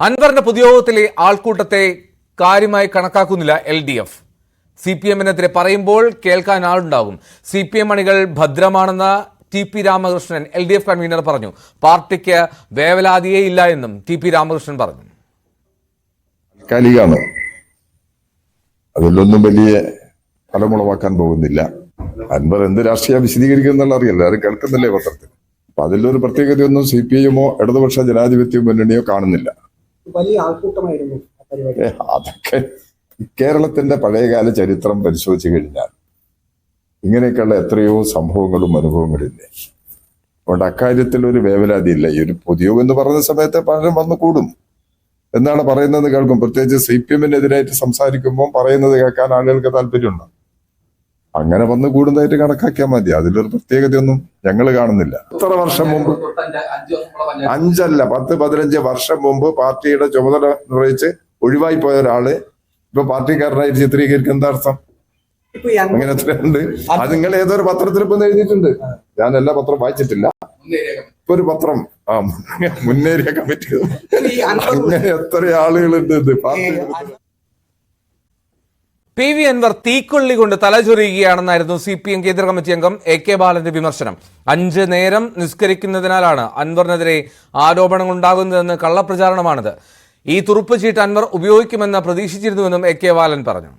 അൻവറിന്റെ പൊതുയോഗത്തിലെ ആൾക്കൂട്ടത്തെ കാര്യമായി കണക്കാക്കുന്നില്ല LDF. CPM-നെതിരെ പറയുമ്പോൾ കേൾക്കാൻ ആളുണ്ടാകും. CPM അണികൾ ഭദ്രമാണെന്ന് TP രാമകൃഷ്ണൻ LDF കൺവീനർ പറഞ്ഞു. പാർട്ടിക്ക് വേവലാതിയേ ഇല്ല എന്നും TP രാമകൃഷ്ണൻ പറഞ്ഞു. അതിലൊന്നും വലിയ ഫലമുളവാക്കാൻ പോകുന്നില്ല. അൻവർ എന്ത് രാഷ്ട്രീയ വിശദീകരിക്കുന്നുള്ള അറിയില്ല, ആരും കേൾക്കുന്നില്ലേ പത്രത്തിൽ. അപ്പൊ അതിലൊരു പ്രത്യേകതയൊന്നും CPI-എമ്മോ ഇടതുപക്ഷ ജനാധിപത്യ മുന്നണിയോ കാണുന്നില്ല. വലിയ ആൾക്കൂട്ടമായിരുന്നു അതൊക്കെ കേരളത്തിന്റെ പഴയകാല ചരിത്രം പരിശോധിച്ചു കഴിഞ്ഞാൽ ഇങ്ങനെയൊക്കെയുള്ള എത്രയോ സംഭവങ്ങളും അനുഭവങ്ങളും ഇല്ലേ. അതുകൊണ്ട് അക്കാര്യത്തിൽ ഒരു വേവലാതി ഇല്ല. ഈ ഒരു പൊതുയോഗം എന്ന് പറയുന്ന സമയത്ത് പലരും വന്നു കൂടും എന്നാണ് പറയുന്നത് കേൾക്കും. പ്രത്യേകിച്ച് CPM-നെതിരായിട്ട് സംസാരിക്കുമ്പോൾ പറയുന്നത് കേൾക്കാൻ ആളുകൾക്ക് താല്പര്യമുണ്ട്. അങ്ങനെ വന്ന് കൂടുന്നതായിട്ട് കണക്കാക്കിയാൽ മതി. അതിലൊരു പ്രത്യേകതയൊന്നും ഞങ്ങൾ കാണുന്നില്ല. എത്ര വർഷം മുമ്പ്, 5 അല്ല 10-15 വർഷം മുമ്പ് പാർട്ടിയുടെ ചുമതല നിർവഹിച്ച് ഒഴിവായി പോയ ഒരാള് ഇപ്പൊ പാർട്ടിക്കാരനായിട്ട് ചിത്രീകരിക്കുന്ന എന്താ അർത്ഥം? അങ്ങനെ എത്രയുണ്ട്? അത് നിങ്ങൾ ഏതൊരു പത്രത്തിൽ ഇപ്പൊ എഴുതിയിട്ടുണ്ട്. ഞാൻ എല്ലാ പത്രം വായിച്ചിട്ടില്ല. ഇപ്പൊ ഒരു പത്രം മുന്നേറിയ കമ്മിറ്റി, അങ്ങനെ എത്ര ആളുകളുണ്ട് ഇത് പാർട്ടി. PV അൻവർ തീക്കൊള്ളി കൊണ്ട് തലചൊറിയുകയാണെന്നായിരുന്നു CPM കേന്ദ്ര കമ്മിറ്റി അംഗം AK ബാലന്റെ വിമർശനം. 5 നേരം നിസ്കരിക്കുന്നതിനാലാണ് അൻവറിനെതിരെ ആരോപണങ്ങൾ ഉണ്ടാകുന്നതെന്ന് കള്ളപ്രചാരണമാണിത്. ഈ തുറുപ്പ് ചീട്ട് അൻവർ ഉപയോഗിക്കുമെന്ന് പ്രതീക്ഷിച്ചിരുന്നുവെന്നും AK ബാലൻ പറഞ്ഞു.